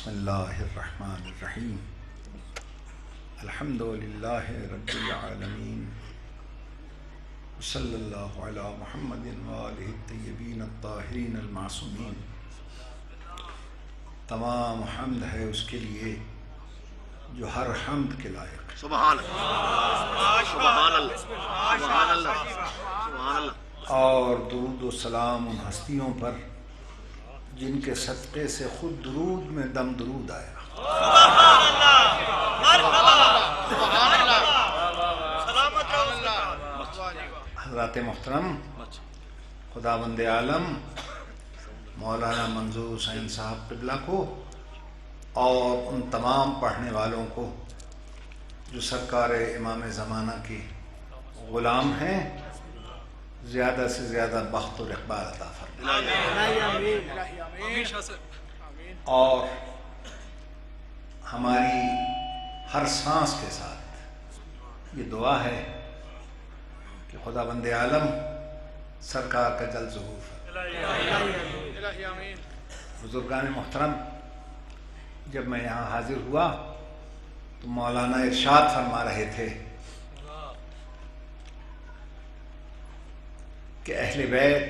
بسم اللہ الرحمن الرحیم الحمد للہ رب العالمین صلی اللہ علی محمد وآلہ الطیبین الطاہرین المعصومین۔ تمام حمد ہے اس کے لیے جو ہر حمد کے لائق ہے۔ سبحان اللہ سبحان اللہ سبحان اللہ سبحان اللہ۔ اور درود و سلام ان ہستیوں پر جن کے صدقے سے خود درود میں دم درود آیا۔ حضرات محترم، خداوند عالم مولانا منظور حسین صاحب قبلہ کو اور ان تمام پڑھنے والوں کو جو سرکار امام زمانہ کے غلام ہیں، زیادہ سے زیادہ بخت اور اقبال عطا فرمائے، اور ہماری ہر سانس کے ساتھ یہ دعا ہے کہ خداوند عالم سرکار کا جلد ظہور فرمائے۔ بزرگان محترم، جب میں یہاں حاضر ہوا تو مولانا ارشاد فرما رہے تھے کہ اہل بیت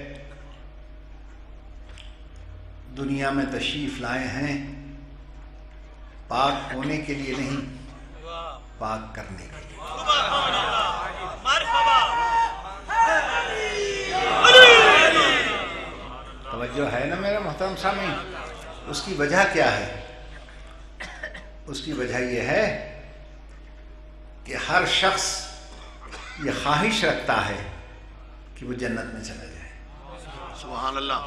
دنیا میں تشریف لائے ہیں پاک ہونے کے لیے نہیں، پاک کرنے کے لیے۔ توجہ ہے نا میرے محترم سامعین؟ اس کی وجہ کیا ہے؟ اس کی وجہ یہ ہے کہ ہر شخص یہ خواہش رکھتا ہے کہ وہ جنت میں چلا جائے۔ سبحان اللہ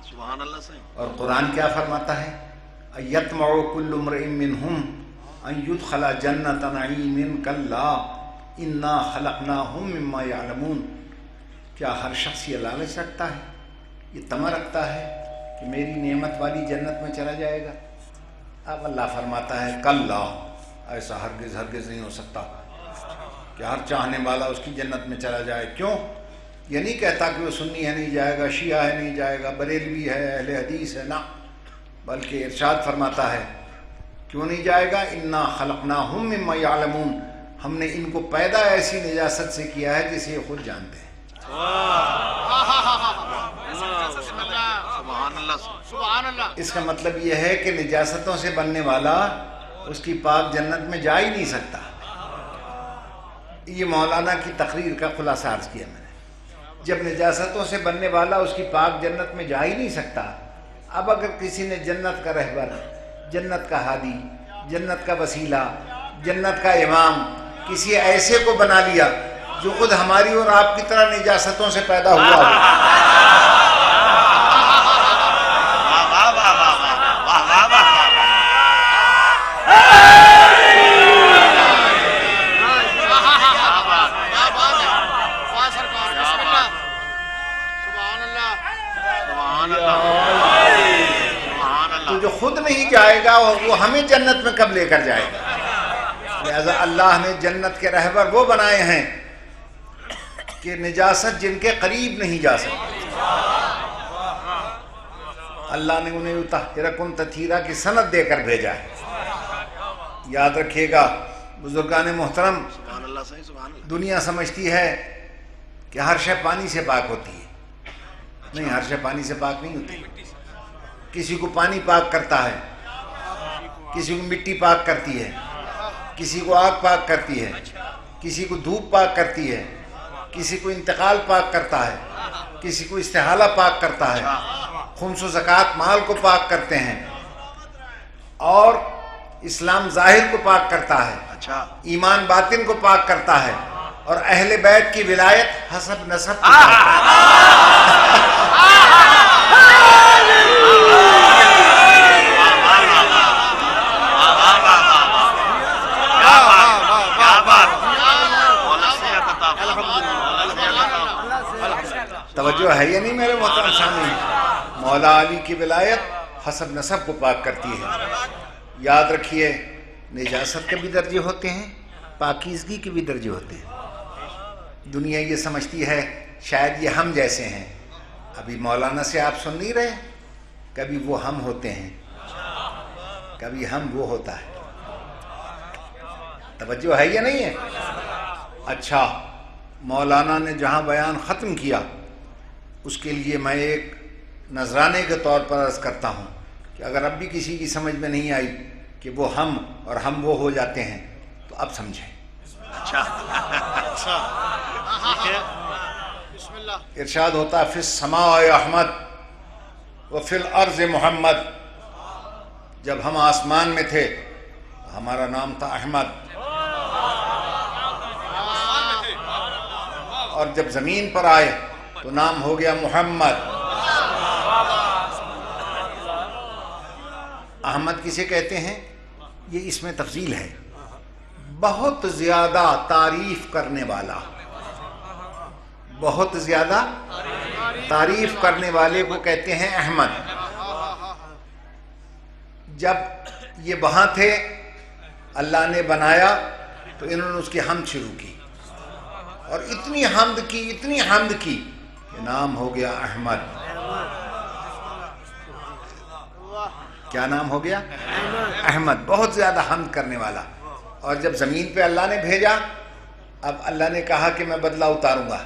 سبحان اللہ صحیح۔ اور قرآن کیا فرماتا ہے؟ یطمع کل امرئ منہم ان یدخل جنت نعیم کلا انا خلقناہم مما یعلمون۔ کیا ہر شخص یہ لالچ رکھتا ہے، یہ طمع رکھتا ہے کہ میری نعمت والی جنت میں چلا جائے گا؟ اب اللہ فرماتا ہے کلا، ایسا ہرگز ہرگز نہیں ہو سکتا کہ ہر چاہنے والا اس کی جنت میں چلا جائے۔ کیوں؟ یہ نہیں کہتا کہ وہ سنی ہے نہیں جائے گا، شیعہ ہے نہیں جائے گا، بریلوی ہے، اہل حدیث ہے، نہ، بلکہ ارشاد فرماتا ہے کیوں نہیں جائے گا؟ انا خلقناہم مما یعلمون، ہم نے ان کو پیدا ایسی نجاست سے کیا ہے جسے یہ خود جانتے ہیں۔ اس کا مطلب یہ ہے کہ نجاستوں سے بننے والا اس کی پاک جنت میں جا ہی نہیں سکتا۔ یہ مولانا کی تقریر کا خلاصہ عرض کیا میں نے۔ جب نجاستوں سے بننے والا اس کی پاک جنت میں جا ہی نہیں سکتا، اب اگر کسی نے جنت کا رہبر، جنت کا ہادی، جنت کا وسیلہ، جنت کا امام کسی ایسے کو بنا لیا جو خود ہماری اور آپ کی طرح نجاستوں سے پیدا ہوا ہو، تو جو خود نہیں جائے گا وہ ہمیں جنت میں کب لے کر جائے گا؟ لہذا اللہ نے جنت کے رہبر وہ بنائے ہیں کہ نجاست جن کے قریب نہیں جا سکتی۔ اللہ نے انہیں یطہرکم تطہیرا کی سند دے کر بھیجا ہے۔ یاد رکھیے گا بزرگان محترم، دنیا سمجھتی ہے کہ ہر شے پانی سے پاک ہوتی ہے۔ نہیں، ہر شے پانی سے پاک نہیں ہوتی۔ کسی کو پانی پاک کرتا ہے، کسی کو مٹی پاک کرتی ہے، کسی کو آگ پاک کرتی ہے، کسی کو دھوپ پاک کرتی ہے، کسی کو انتقال پاک کرتا ہے، کسی کو استحالہ پاک کرتا ہے، خمس و زکوٰۃ مال کو پاک کرتے ہیں، اور اسلام ظاہر کو پاک کرتا ہے، ایمان باطن کو پاک کرتا ہے، اور اہل بیت کی ولایت حسب نسب کو پاک کرتا ہے۔ توجہ ہے یا نہیں میرے محترم سامعین؟ مولا علی کی ولایت حسب نسب کو پاک کرتی ہے۔ یاد رکھیے، نجاست کے بھی درجے ہوتے ہیں، پاکیزگی کے بھی درجے ہوتے ہیں۔ دنیا یہ سمجھتی ہے شاید یہ ہم جیسے ہیں، ابھی مولانا سے آپ سن نہیں رہے، کبھی وہ ہم ہوتے ہیں، کبھی ہم وہ ہوتا ہے. توجہ ہے یا نہیں ہے؟ اچھا، مولانا نے جہاں بیان ختم کیا اس کے لیے میں ایک نذرانے کے طور پر عرض کرتا ہوں کہ اگر اب بھی کسی کی سمجھ میں نہیں آئی کہ وہ ہم اور ہم وہ ہو جاتے ہیں تو اب سمجھیں. اچھا ارشاد ہوتا ہے فی السماء احمد وفی الارض محمد. جب ہم آسمان میں تھے ہمارا نام تھا احمد، اور جب زمین پر آئے تو نام ہو گیا محمد. احمد کسے کہتے ہیں؟ یہ اس میں تفضیل ہے. بہت زیادہ تعریف کرنے والا، بہت زیادہ تعریف کرنے والے کو کہتے ہیں احمد. جب یہ وہاں تھے اللہ نے بنایا تو انہوں نے اس کی حمد شروع کی، اور اتنی حمد کی کہ نام ہو گیا احمد. کیا نام ہو گیا؟ احمد. بہت زیادہ حمد کرنے والا. اور جب زمین پہ اللہ نے بھیجا، اب اللہ نے کہا کہ میں بدلہ اتاروں گا،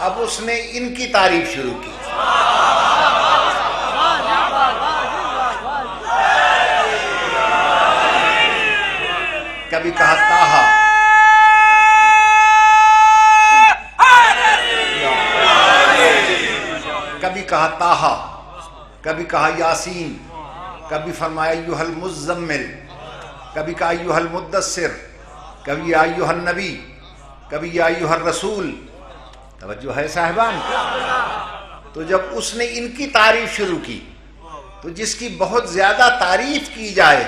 اب اس نے ان کی تعریف شروع کی. کبھی کہا طٰہٰ، کبھی کہا طٰہٰ، کبھی کہا یاسین، کبھی فرمایا ایھا المزمل، کبھی کہا ایھا المدثر، کبھی یا ایھا النبی، کبھی یا ایھا الرسول. توجہ ہے صاحبان؟ تو جب اس نے ان کی تعریف شروع کی تو جس کی بہت زیادہ تعریف کی جائے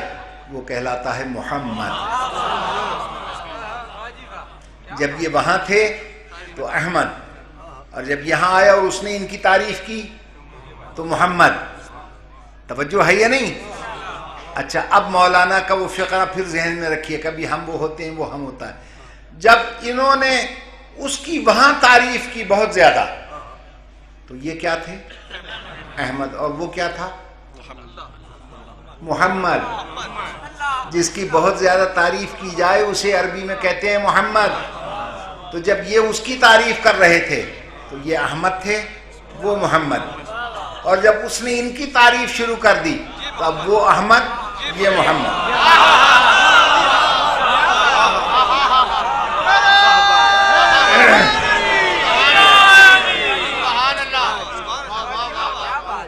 وہ کہلاتا ہے محمد. جب یہ وہاں تھے تو احمد، اور جب یہاں آیا اور اس نے ان کی تعریف کی تو محمد. توجہ ہے یا نہیں؟ اچھا، اب مولانا کا وہ فقرہ پھر ذہن میں رکھیے. کبھی ہم وہ ہوتے ہیں، وہ ہم ہوتا ہے. جب انہوں نے اس کی وہاں تعریف کی بہت زیادہ تو یہ کیا تھے؟ احمد. اور وہ کیا تھا؟ محمد. جس کی بہت زیادہ تعریف کی جائے اسے عربی میں کہتے ہیں محمد. تو جب یہ اس کی تعریف کر رہے تھے تو یہ احمد تھے، وہ محمد. اور جب اس نے ان کی تعریف شروع کر دی تو اب وہ احمد، یہ محمد.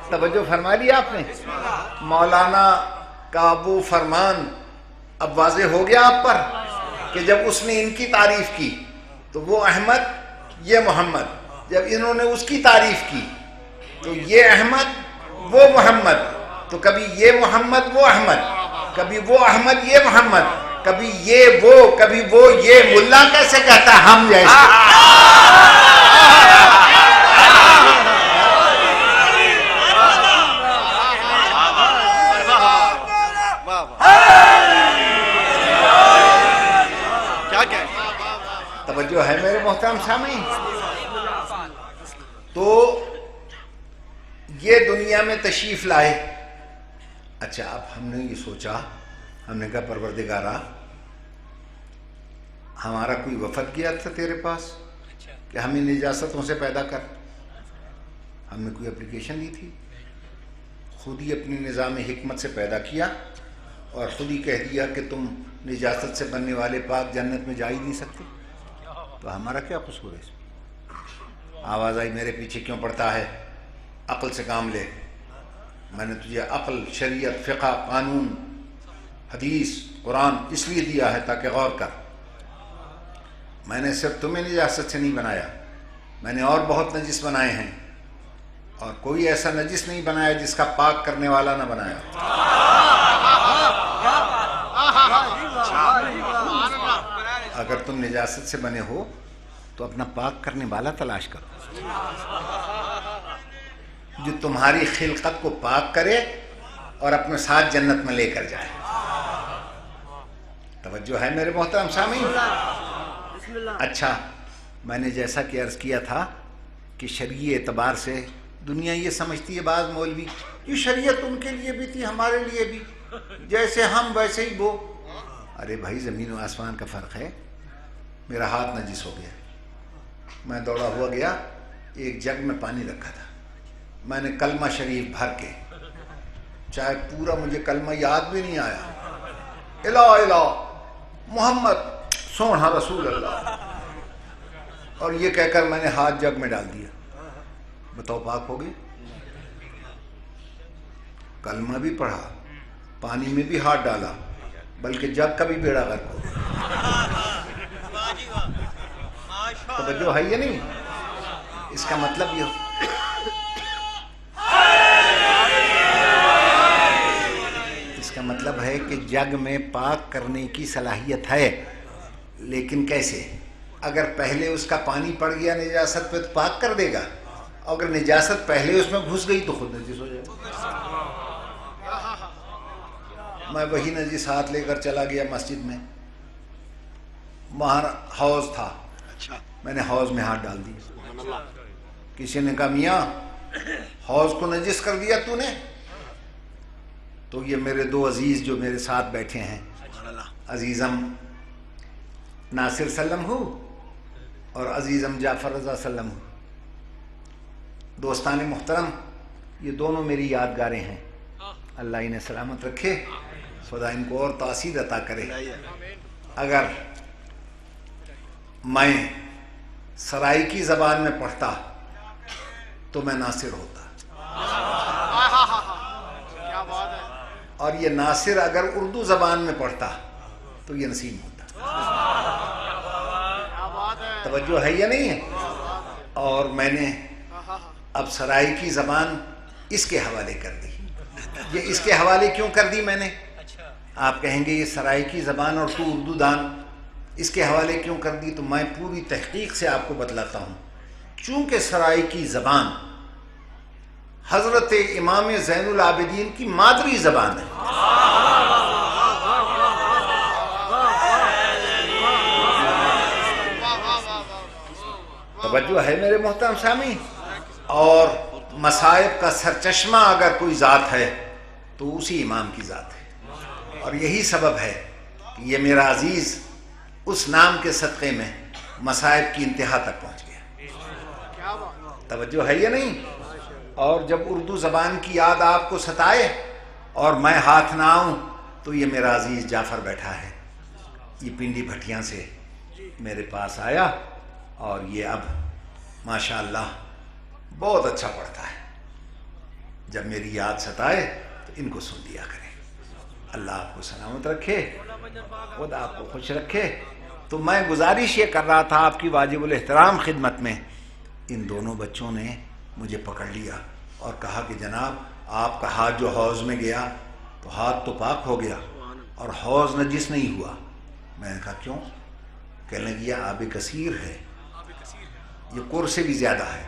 توجہ فرما لی آپ نے؟ مولانا کا وہ فرمان اب واضح ہو گیا آپ پر کہ جب اس نے ان کی تعریف کی تو وہ احمد، یہ محمد. جب انہوں نے اس کی تعریف کی تو یہ احمد، وہ محمد. تو کبھی یہ محمد، وہ احمد، کبھی وہ احمد، یہ محمد، کبھی یہ وہ، کبھی وہ یہ. ملا کیسے کہتا ہے ہم جیسے؟ توجہ ہے میرے محترم سامعین؟ تو یہ دنیا میں تشریف لائے. اچھا، اب ہم نے یہ سوچا، ہم نے کہا پروردگارا، ہمارا کوئی وفد گیا تھا تیرے پاس کہ ہمیں نجاستوں سے پیدا کر. ہم نے کوئی اپلیکیشن دی تھی؟ خود ہی اپنی نظام حکمت سے پیدا کیا اور خود ہی کہہ دیا کہ تم نجاست سے بننے والے پاک جنت میں جا ہی نہیں سکتے. تو ہمارا کیا قصور ہے اس میں؟ آواز آئی میرے پیچھے کیوں پڑتا ہے؟ عقل سے کام لے. میں نے تجھے عقل، شریعت، فقہ، قانون، حدیث، قرآن اس لیے دیا ہے تاکہ غور کر. میں نے صرف تمہیں نجاست سے نہیں بنایا، میں نے اور بہت نجس بنائے ہیں، اور کوئی ایسا نجس نہیں بنایا جس کا پاک کرنے والا نہ بنایا. اگر تم نجاست سے بنے ہو تو اپنا پاک کرنے والا تلاش کرو جو تمہاری خلقت کو پاک کرے اور اپنے ساتھ جنت میں لے کر جائے. توجہ ہے میرے محترم سامعین؟ اچھا، میں نے جیسا کہ عرض کیا تھا کہ شرعی اعتبار سے دنیا یہ سمجھتی ہے، بعض مولوی، یہ شریعت ان کے لیے بھی تھی ہمارے لیے بھی، جیسے ہم ویسے ہی وہ. ارے بھائی زمین و آسمان کا فرق ہے. میرا ہاتھ نجس ہو گیا, میں دوڑا ہوا گیا, ایک جگ میں پانی رکھا تھا, میں نے کلمہ شریف بھر کے, چاہے پورا مجھے کلمہ یاد بھی نہیں آیا, الہ الہ محمد سونا رسول اللہ, اور یہ کہہ کر میں نے ہاتھ جگ میں ڈال دیا, بتاؤ پاک ہو گئی؟ کلمہ بھی پڑھا, پانی میں بھی ہاتھ ڈالا, بلکہ جگ کا بھی بیڑا غرق ہو گیا. توجہ ہے یا نہیں؟ اس کا مطلب یہ مطلب ہے کہ جگ میں پاک کرنے کی صلاحیت ہے, لیکن کیسے؟ اگر پہلے اس کا پانی پڑ گیا نجاست پہ تو پاک کر دے گا, اگر نجاست پہلے اس میں گھس گئی تو خود نجس ہو جائے گا. میں وہی نجس ہاتھ لے کر چلا گیا مسجد میں, وہاں حوض تھا, میں نے حوض میں ہاتھ ڈال دیا. کسی نے کہا میاں حوض کو نجس کر دیا تو نے. تو یہ میرے دو عزیز جو میرے ساتھ بیٹھے ہیں, عزیزم ناصر سلم ہو اور عزیزم جعفر رضا سلم ہو, دوستان محترم, یہ دونوں میری یادگاریں ہیں. اللہ انہیں سلامت رکھے, خدا ان کو اور تاثیر عطا کرے. اگر میں سرائیکی زبان میں پڑھتا تو میں ناصر ہوتا, اور یہ ناصر اگر اردو زبان میں پڑھتا تو یہ نسیم ہوتا. توجہ ہے یا نہیں ہے؟ اور میں نے اب سرائیکی زبان اس کے حوالے کر دی. یہ اس کے حوالے کیوں کر دی میں نے؟ آپ کہیں گے یہ سرائیکی زبان اور تو اردو دان, اس کے حوالے کیوں کر دی؟ تو میں پوری تحقیق سے آپ کو بتلاتا ہوں. چونکہ سرائیکی زبان حضرت امام زین العابدین کی مادری زبان ہے. توجہ ہے میرے محترم سامعین؟ اور مصائب کا سرچشمہ اگر کوئی ذات ہے تو اسی امام کی ذات ہے, اور یہی سبب ہے کہ یہ میرا عزیز اس نام کے صدقے میں مصائب کی انتہا تک پہنچ گیا. توجہ ہے یا نہیں؟ اور جب اردو زبان کی یاد آپ کو ستائے اور میں ہاتھ نہ آؤں تو یہ میرا عزیز جعفر بیٹھا ہے, یہ پنڈی بھٹیاں سے میرے پاس آیا, اور یہ اب ماشاءاللہ بہت اچھا پڑھتا ہے. جب میری یاد ستائے تو ان کو سن دیا کریں. اللہ آپ کو سلامت رکھے, خدا آپ کو خوش رکھے. تو میں گزارش یہ کر رہا تھا آپ کی واجب الاحترام خدمت میں, ان دونوں بچوں نے مجھے پکڑ لیا اور کہا کہ جناب آپ کا ہاتھ جو حوض میں گیا تو ہاتھ تو پاک ہو گیا اور حوض نجس نہیں ہوا. میں نے کہا کیوں؟ کہنے لگے یہ آب کثیر ہے, یہ کور سے بھی زیادہ ہے,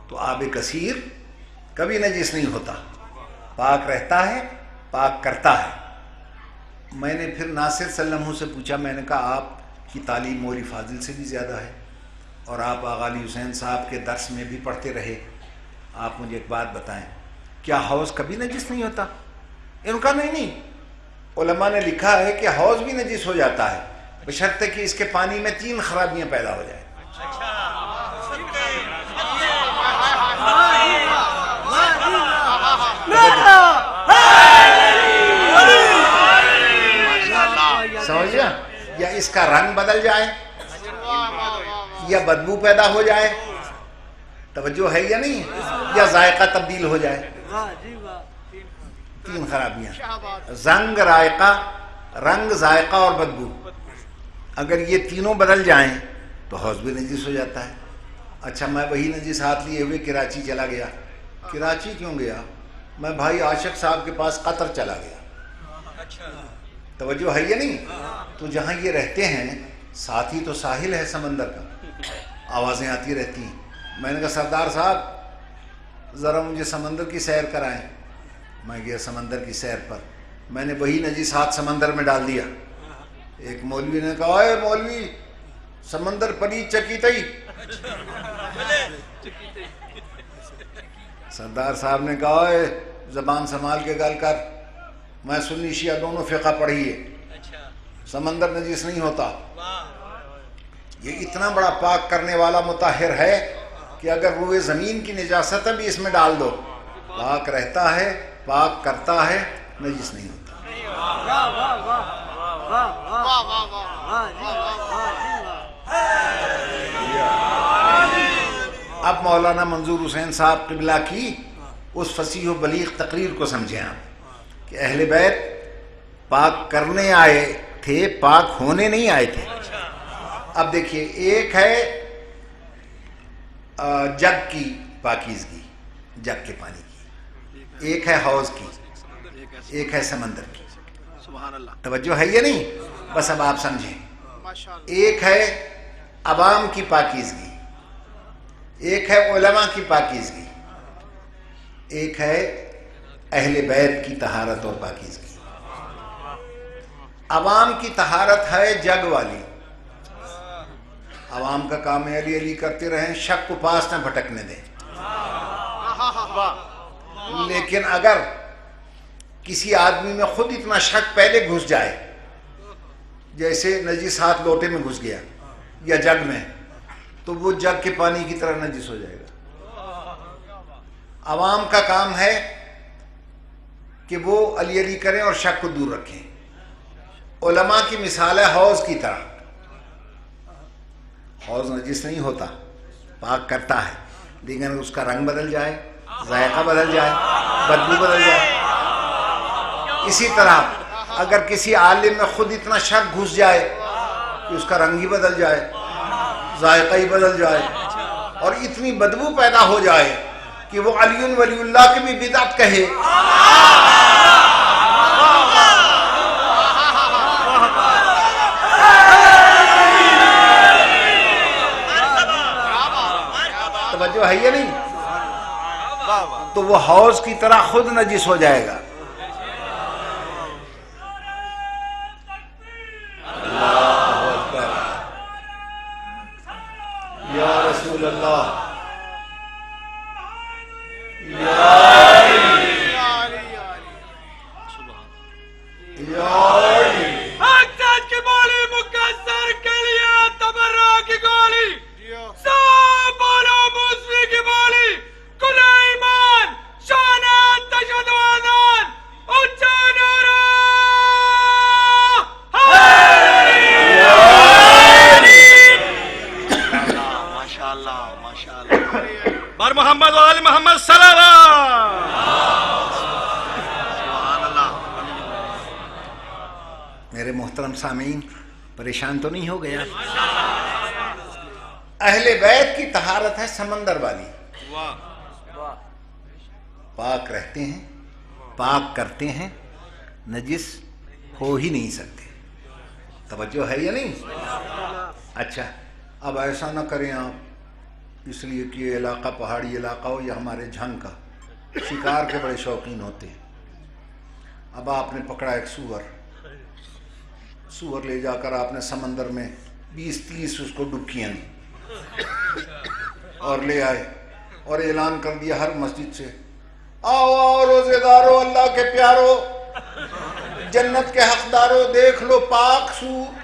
تو آب کثیر کبھی نجس نہیں ہوتا, پاک رہتا ہے, پاک کرتا ہے. میں نے پھر ناصر سلم سے پوچھا, میں نے کہا آپ کی تعلیم مولی فاضل سے بھی زیادہ ہے اور آپ آغا علی حسین صاحب کے درس میں بھی پڑھتے رہے, آپ مجھے ایک بات بتائیں, کیا حوض کبھی نجس نہیں ہوتا؟ ان کا نہیں, علماء نے لکھا ہے کہ حوض بھی نجس ہو جاتا ہے بشرطے کہ اس کے پانی میں 3 خرابیاں پیدا ہو جائیں. سمجھا؟ یا اس کا رنگ بدل جائے, یا بدبو پیدا ہو جائے, توجہ ہے یا نہیں, یا ذائقہ تبدیل ہو جائے. 3 خرابیاں, رنگ ذائقہ اور بدبو. اگر یہ تینوں بدل جائیں تو حوض بھی نجس ہو جاتا ہے. اچھا میں وہی نجس ہاتھ لیے ہوئے کراچی چلا گیا. کراچی کیوں گیا؟ میں بھائی عاشق صاحب کے پاس قطر چلا گیا. توجہ ہے یا نہیں؟ تو جہاں یہ رہتے ہیں ساتھ ہی تو ساحل ہے سمندر کا, آوازیں آتی رہتی ہیں. میں نے کہا سردار صاحب ذرا مجھے سمندر کی سیر کرائیں. میں گیا سمندر کی سیر پر, میں نے وہی نجس ہاتھ سمندر میں ڈال دیا. ایک مولوی نے کہا اے مولوی سمندر پری چکیتئی. سردار صاحب نے کہا اے زبان سنبھال کے گل کر, میں سنی شیعہ دونوں فقہ پڑھی ہے، سمندر نجس نہیں ہوتا. یہ اتنا بڑا پاک کرنے والا مطہر ہے کہ اگر روئے زمین کی نجاست بھی اس میں ڈال دو پاک رہتا ہے، پاک کرتا ہے، نجس نہیں ہوتا. اب مولانا منظور حسین صاحب قبلہ کی اس فصیح و بلیغ تقریر کو سمجھیں آپ کہ اہل بیت پاک کرنے آئے تھے، پاک ہونے نہیں آئے تھے. اب دیکھیے، ایک ہے جگ کی پاکیزگی، جگ کے پانی کی، ایک ہے حوض کی، ایک ہے سمندر کی. سبحان اللہ. توجہ ہے یہ نہیں؟ بس اب آپ سمجھیں. ایک ہے عوام کی پاکیزگی، ایک ہے علماء کی پاکیزگی، ایک ہے اہل بیت کی طہارت اور پاکیزگی. عوام کی طہارت ہے جگ والی. عوام کا کام ہے علی علی کرتے رہیں، شک کو پاس نہ بھٹکنے دیں. لیکن اگر کسی آدمی میں خود اتنا شک پہلے گھس جائے، جیسے نجس ہاتھ لوٹے میں گھس گیا یا جگ میں، تو وہ جگ کے پانی کی طرح نجس ہو جائے گا. عوام کا کام ہے کہ وہ علی علی کریں اور شک کو دور رکھیں. علماء کی مثال ہے حوض کی طرح. حوض نجس نہیں ہوتا، پاک کرتا ہے، لیکن اس کا رنگ بدل جائے، ذائقہ بدل جائے، بدبو بدل جائے. اسی طرح اگر کسی عالم میں خود اتنا شک گھس جائے کہ اس کا رنگ ہی بدل جائے، ذائقہ ہی بدل جائے، اور اتنی بدبو پیدا ہو جائے کہ وہ علی ولی اللہ کی بھی بدعت کہے، توجہ ہے یہ نہیں؟ تو وہ حوض کی طرح خود نجس ہو جائے گا. اللہ اکبر، یا رسول اللہ، محمد و آل محمد صلی اللہ. میرے محترم سامعین، پریشان تو نہیں ہو گیا؟ اہل بیت کی طہارت ہے سمندر والی. پاک رہتے ہیں، پاک کرتے ہیں، نجس ہو ہی نہیں سکتے. توجہ ہے یا نہیں؟ اچھا، اب ایسا نہ کریں آپ، اس لیے کہ یہ علاقہ پہاڑی علاقہ ہو یا ہمارے جھنگ کا، شکار کے بڑے شوقین ہوتے ہیں. اب آپ نے پکڑا ایک سور لے جا کر آپ نے سمندر میں 20-30 اس کو ڈبکیاں دی اور لے آئے اور اعلان کر دیا ہر مسجد سے، آؤ آؤ روزے دارو، اللہ کے پیارو، جنت کے حقدارو، دیکھ لو پاک سور.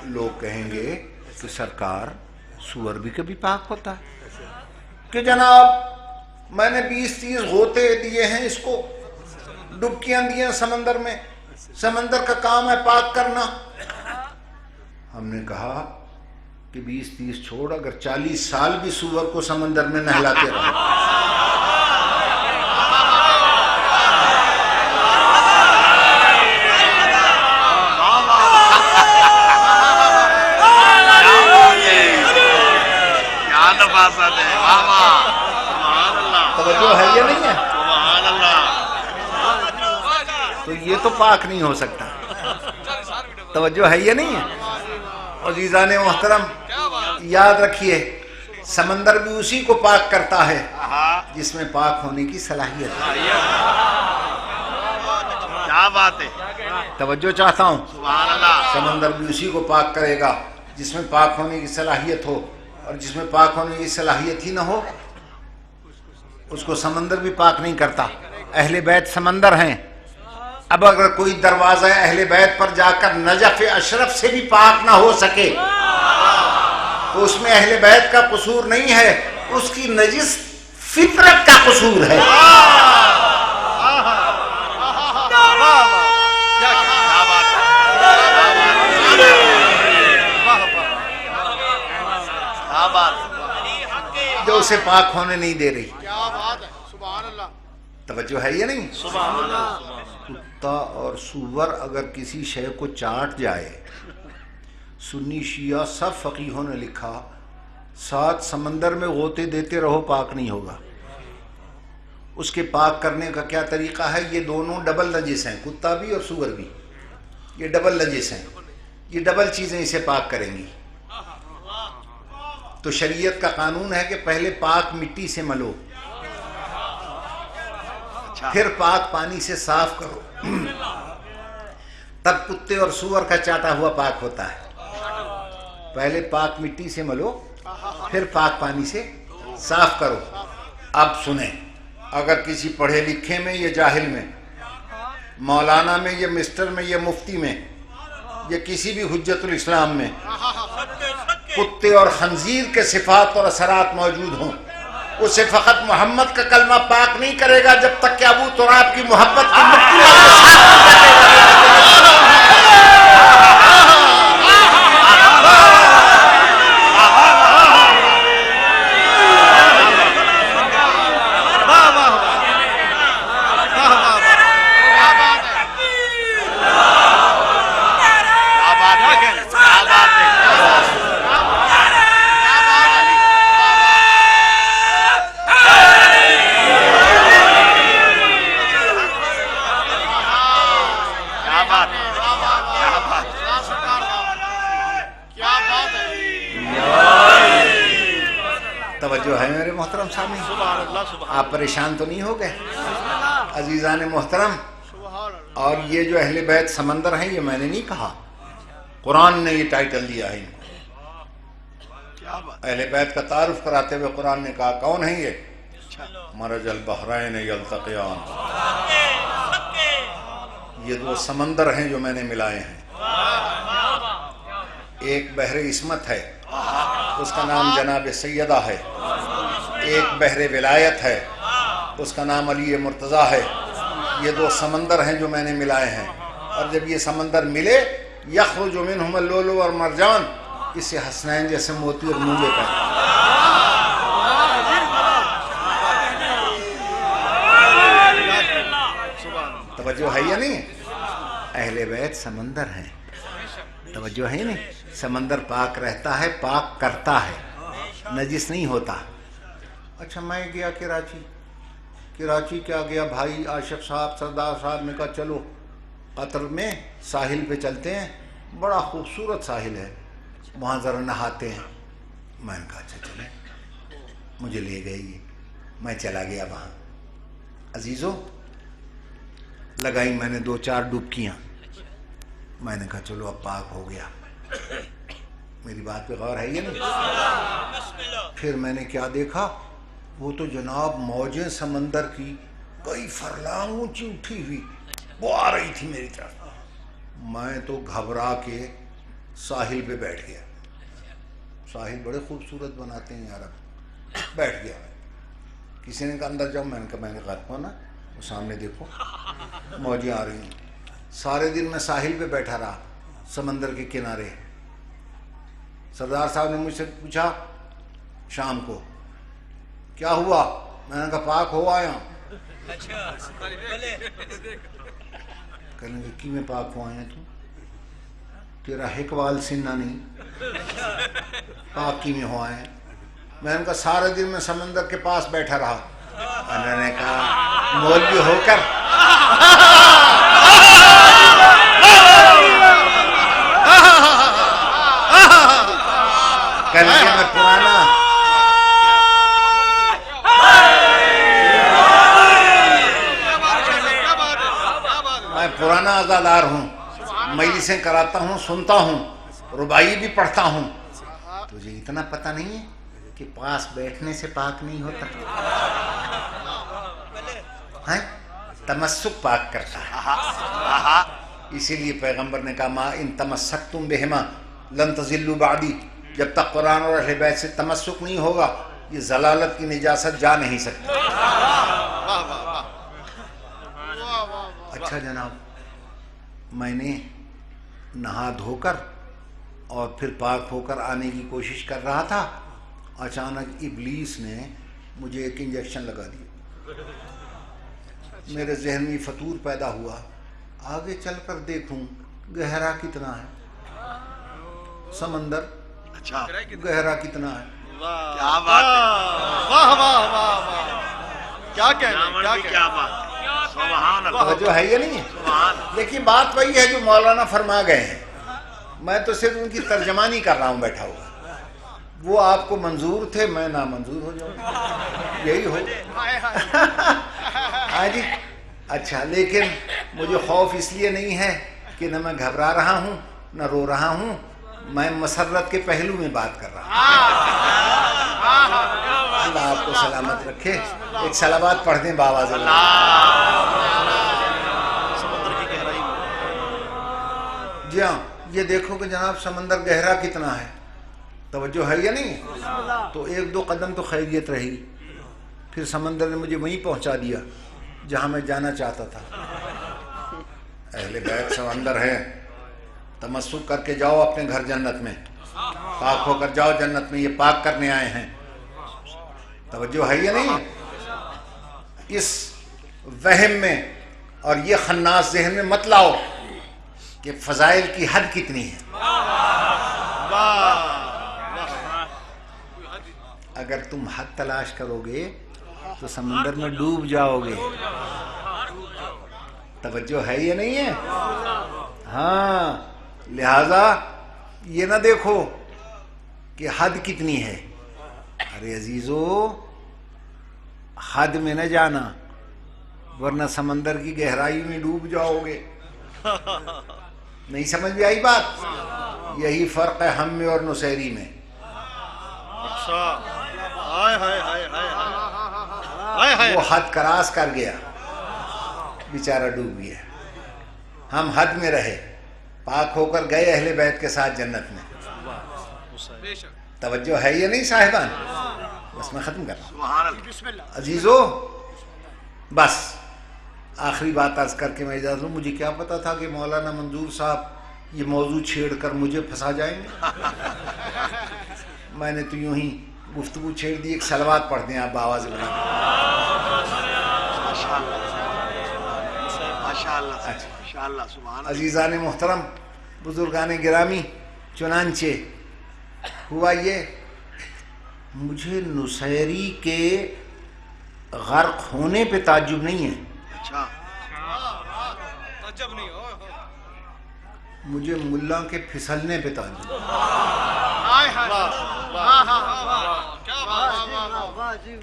لوگ کہیں گے کہ سرکار سور بھی کبھی پاک ہوتا ہے؟ کہ جناب میں نے 20-30 غوطے دیے ہیں، اس کو ڈبکیاں دی ہیں سمندر میں، سمندر کا کام ہے پاک کرنا. ہم نے کہا کہ 20-30 چھوڑ، اگر 40 سال بھی سور کو سمندر میں نہلاتے رہے، توجہ ہے یہ نہیں ہے؟ تو یہ تو پاک نہیں ہو سکتا. توجہ ہے یہ نہیں ہے؟ عزیزان محترم، یاد رکھیے، سمندر بھی اسی کو پاک کرتا ہے جس میں پاک ہونے کی صلاحیت ہے. کیا بات ہے، توجہ چاہتا ہوں. سبحان اللہ. سمندر بھی اسی کو پاک کرے گا جس میں پاک ہونے کی صلاحیت ہو، اور جس میں پاک ہونے کی صلاحیت ہی نہ ہو اس کو سمندر بھی پاک نہیں کرتا. اہل بیت سمندر ہیں. اب اگر کوئی دروازہ اہل بیت پر جا کر نجف اشرف سے بھی پاک نہ ہو سکے تو اس میں اہل بیت کا قصور نہیں ہے, اس کی نجس فطرت کا قصور ہے. جو اسے پاک ہونے نہیں دے رہی. توجہ ہے یا نہیں؟ کتا اور سور اگر کسی شے کو چاٹ جائے, سنی شیعہ سب فقیہوں نے لکھا 7 سمندر میں غوطے دیتے رہو پاک نہیں ہوگا. اس کے پاک کرنے کا کیا طریقہ ہے؟ یہ دونوں ڈبل نجس ہیں, کتا بھی اور سور بھی, یہ ڈبل نجس ہیں. یہ ڈبل چیزیں اسے پاک کریں گی. تو شریعت کا قانون ہے کہ پہلے پاک مٹی سے ملو, پھر پاک پانی سے صاف کرو, تب کتے اور سور کا چاٹا ہوا پاک ہوتا ہے. پہلے پاک مٹی سے ملو, پھر پاک پانی سے صاف کرو. اب سنیں, اگر کسی پڑھے لکھے میں یا جاہل میں, مولانا میں یا مسٹر میں یا مفتی میں یا کسی بھی حجت الاسلام میں کتے اور خنزیر کے صفات اور اثرات موجود ہوں, اسے فقط محمد کا کلمہ پاک نہیں کرے گا جب تک کہ ابو تراب کی محبت کی مٹی آپ پریشان تو نہیں ہو گئے عزیزان محترم؟ اور یہ جو اہل بیت سمندر ہیں یہ میں نے نہیں کہا, قرآن نے یہ ٹائٹل دیا ہے ان کو. اہل بیت کا تعارف کراتے ہوئے قرآن نے کہا کون ہیں یہ؟ مرج البحرین یلتقیان, یہ 2 سمندر ہیں جو میں نے ملائے ہیں. ایک بحر عصمت ہے, اس کا نام جناب سیدہ ہے. ایک بحر ولایت ہے, اس کا نام علی مرتضیٰ ہے. یہ 2 سمندر ہیں جو میں نے ملائے ہیں, اور جب یہ سمندر ملے یخرج منہم اللؤلؤ اور مرجان, اس سے حسنین جیسے موتی اور مونگے کا. توجہ ہے یا نہیں؟ اہل بیت سمندر ہیں, توجہ ہے نہیں؟ سمندر پاک رہتا ہے, پاک کرتا ہے, نجس نہیں ہوتا. اچھا میں گیا کراچی کیا گیا بھائی عاشق صاحب سردار صاحب نے کہا چلو قطر میں ساحل پہ چلتے ہیں, بڑا خوبصورت ساحل ہے, وہاں ذرا نہاتے ہیں. میں نے کہا اچھا چلیں, مجھے لے گئے یہ, میں چلا گیا وہاں. عزیزو لگائی میں نے 2-4 ڈبکیاں, میں نے کہا چلو اب پاک ہو گیا. میری بات پہ غور ہے یہ نہیں؟ پھر میں نے کیا دیکھا, وہ تو جناب موجیں سمندر کی کئی فرلانگ اونچی اٹھی ہوئی وہ آ رہی تھی میری طرف. میں تو گھبرا کے ساحل پہ بیٹھ گیا. ساحل بڑے خوبصورت بناتے ہیں یار. بیٹھ گیا. کسی نے کہا اندر جاؤ, میں نے کہا کون نا, وہ سامنے دیکھو موجیں آ رہی ہیں. سارے دن میں ساحل پہ بیٹھا رہا سمندر کے کنارے. سردار صاحب نے مجھ سے پوچھا شام کو کیا ہوا, میں نے کہا پاک ہو آیا. کہنے کہ میں پاک ہو آیا, تیرا حقوال سننا نہیں, پاک کی میں ہو آئے. میں نے کہا سارے دن میں سمندر کے پاس بیٹھا رہا. انہوں نے کہا مولوی ہو کر کل کے میں پرانا عزادار ہوں, مجلسیں کراتا ہوں, سنتا ہوں, ربائی بھی پڑھتا ہوں. تجھے اتنا پتہ نہیں ہے کہ پاس بیٹھنے سے پاک نہیں ہوتا ہے، تمسک پاک کرتا ہے. اسی لیے پیغمبر نے کہا ما ان تمسکتم بہما لن تضلوا بعدی، جب تک قرآن اور اہل بیت سے تمسک نہیں ہوگا یہ ضلالت کی نجاست جا نہیں سکتی. اچھا جناب، میں نے نہا دھو کر اور پھر پاک ہو کر آنے کی کوشش کر رہا تھا، اچانک ابلیس نے مجھے ایک انجیکشن لگا دیا. میرے ذہن میں فطور پیدا ہوا، آگے چل کر دیکھوں گہرا کتنا ہے سمندر، اچھا گہرا کتنا ہے. کیا بات ہے، واہ واہ واہ واہ، کیا کہنا، کیا بات ہے، سبحان اللہ. توجہ ہے یا نہیں ہے؟ دیکھیے بات وہی ہے جو مولانا فرما گئے ہیں، میں تو صرف ان کی ترجمانی کر رہا ہوں بیٹھا ہوا. وہ آپ کو منظور تھے، میں نامنظور ہو جاؤں، یہی ہو. ہاں جی. اچھا، لیکن مجھے خوف اس لیے نہیں ہے کہ نہ میں گھبرا رہا ہوں نہ رو رہا ہوں، میں مسرت کے پہلو میں بات کر رہا ہوں. اللہ آپ کو سلامت رکھے. ایک صلوات پڑھ دیں باواز سمندر کی گہرائی میں. جی ہاں، یہ دیکھو کہ جناب سمندر گہرا کتنا ہے. توجہ ہے یا نہیں؟ تو ایک دو قدم تو خیریت رہی، پھر سمندر نے مجھے وہیں پہنچا دیا جہاں میں جانا چاہتا تھا. اہل بیت سمندر ہے، تمسک کر کے جاؤ اپنے گھر جنت میں، پاک ہو کر جاؤ جنت میں، یہ پاک کرنے آئے ہیں. توجہ ہے یا نہیں؟ اس وہم میں اور یہ خناس ذہن میں مت لاؤ کہ فضائل کی حد کتنی ہے. اگر تم حد تلاش کرو گے تو سمندر میں ڈوب جاؤ گے. توجہ ہے یا نہیں ہے؟ ہاں، لہذا یہ نہ دیکھو کہ حد کتنی ہے. ارے عزیزو، حد میں نہ جانا ورنہ سمندر کی گہرائی میں ڈوب جاؤ گے. نہیں سمجھ میں آئی بات؟ یہی فرق ہے ہم میں اور نصیری میں. اچھا، ہائے ہائے ہائے ہائے ہائے ہائے. وہ حد کراس کر گیا، بیچارہ ڈوب گیا. ہم حد میں رہے، پاک ہو کر گئے اہل بیت کے ساتھ جنت میں. توجہ ہے یا نہیں صاحبان؟ بس میں ختم کر رہا ہوں. سبحان اللہ. عزیزو، بس آخری بات عرض کر کے میں اجازت لوں. مجھے کیا پتا تھا کہ مولانا منظور صاحب یہ موضوع چھیڑ کر مجھے پھنسا جائیں گے. میں نے تو یوں ہی گفتگو چھیڑ دی. ایک صلوات پڑھ دیں آپ باواز بنا. ماشاءاللہ سبحان اللہ. عزیزان محترم، بزرگان گرامی، چنانچہ ہوا یہ، مجھے نصیری کے غرق ہونے پہ تعجب نہیں ہے، اچھا، مجھے ملا کے پھسلنے پہ تعجب.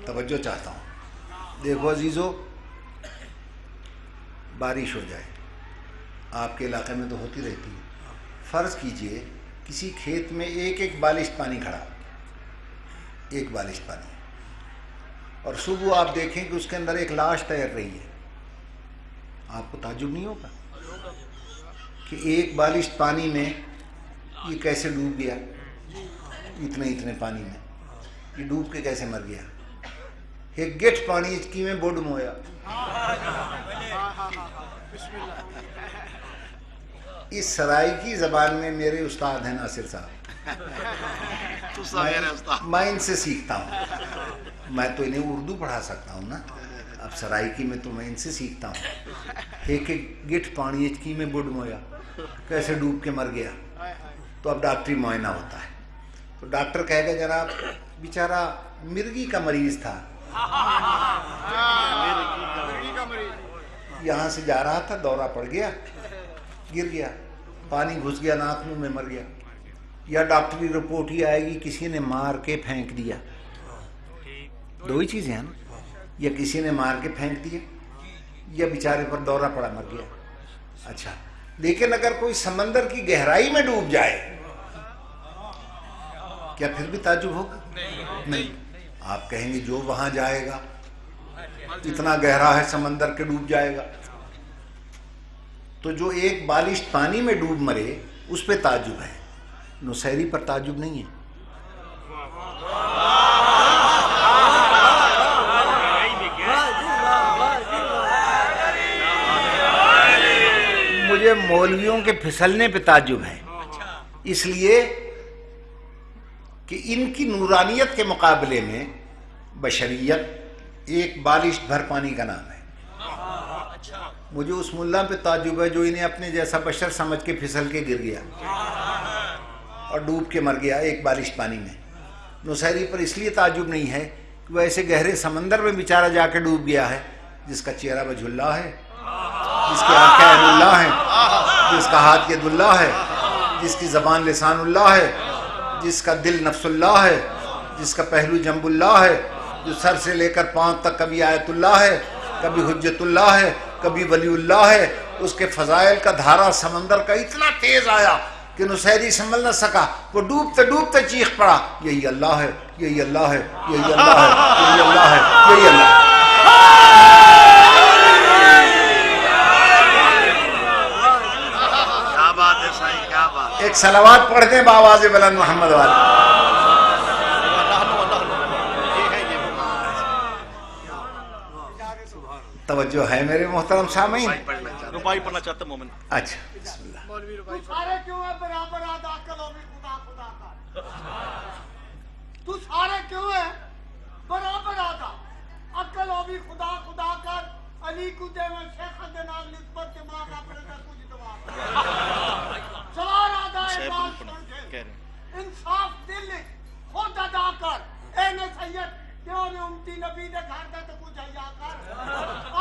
توجہ چاہتا ہوں. دیکھو عزیزو، بارش ہو جائے، آپ کے علاقے میں تو ہوتی رہتی ہے. فرض کیجئے کسی کھیت میں ایک ایک بالشت پانی کھڑا، ایک بالشت پانی، اور صبح آپ دیکھیں کہ اس کے اندر ایک لاش تیر رہی ہے. آپ کو تعجب نہیں ہوگا کہ ایک بالشت پانی میں یہ کیسے ڈوب گیا؟ اتنے پانی میں یہ ڈوب کے کیسے مر گیا؟ ایک گیٹ پانی کی میں بوڈ مویا. اس سرائیکی زبان میں میرے استاد ہیں ناصر صاحب، میں ان سے سیکھتا ہوں. میں تو انہیں اردو پڑھا سکتا ہوں نا، اب سرائیکی میں تو میں ان سے سیکھتا ہوں. ایک گٹ پانی کی میں بڈ مویا، کیسے ڈوب کے مر گیا. تو اب ڈاکٹری معائنہ ہوتا ہے، تو ڈاکٹر کہے گا جناب بیچارہ مرگی کا مریض تھا، یہاں سے جا رہا تھا، دورہ پڑ گیا، گر گیا، پانی گھس گیا ناک منہ میں، مر گیا. یا ڈاکٹری رپورٹ ہی آئے گی کسی نے مار کے پھینک دیا. دو ہی چیزیں ہیں نا، یا کسی نے مار کے پھینک دیا یا بیچارے پر دورہ پڑا مر گیا. اچھا، لیکن اگر کوئی سمندر کی گہرائی میں ڈوب جائے، کیا پھر بھی تعجب ہوگا؟ نہیں. آپ کہیں گے جو وہاں جائے گا اتنا گہرا ہے سمندر کے ڈوب جائے گا. تو جو ایک بالشت پانی میں ڈوب مرے اس پہ تعجب ہے، نصیری پر تعجب نہیں ہے. مجھے مولویوں کے پھسلنے پہ تعجب ہے، اس لیے کہ ان کی نورانیت کے مقابلے میں بشریت ایک بالشت بھر پانی کا نام ہے. مجھے اس ملا پہ تعجب ہے جو انہیں اپنے جیسا بشر سمجھ کے پھسل کے گر گیا اور ڈوب کے مر گیا ایک بالشت پانی میں. نصیری پر اس لیے تعجب نہیں ہے کہ وہ ایسے گہرے سمندر میں بیچارہ جا کے ڈوب گیا ہے جس کا چہرہ وجہ اللہ ہے، جس کی آنکھیں عین اللہ ہیں، جس کا ہاتھ ید اللہ ہے، جس کی زبان لسان اللہ ہے، جس کا دل نفس اللہ ہے، جس کا پہلو جنب اللہ ہے، جو سر سے لے کر پاؤں تک کبھی آیت اللہ ہے، کبھی حجت اللہ ہے، کبھی ولی اللہ ہے. اس کے فضائل کا دھارا سمندر کا اتنا تیز آیا کہ نصیری سنبھل نہ سکا، وہ ڈوبتے ڈوبتے چیخ پڑا، یہی اللہ ہے، یہی اللہ ہے، یہی اللہ ہے، یہی اللہ ہے، یہی اللہ ہے. کیا بات ہے صحیح، کیا بات. ایک صلوات پڑھ دیں بآواز بلند محمد والی. توجہ ہے میرے محترم سامعین؟ ربائی پڑھنا چاہتا مومن. اچھا بسم اللہ. تو سارے کیوں ہیں برابر آدھا عقل بھی خدا خدا کا؟ تو سارے کیوں ہیں برابر آدھا عقل بھی خدا خدا کر؟ علی کو دے میں شیخ دے نام نسبت کے ماں باپ نے کچھ دعا سوال آدھا ہے بات سن کے انصاف دل خود ادا کر. اے نے سید کیوں نے امتی نبی دے گھر دے تو کچھ حیا کر.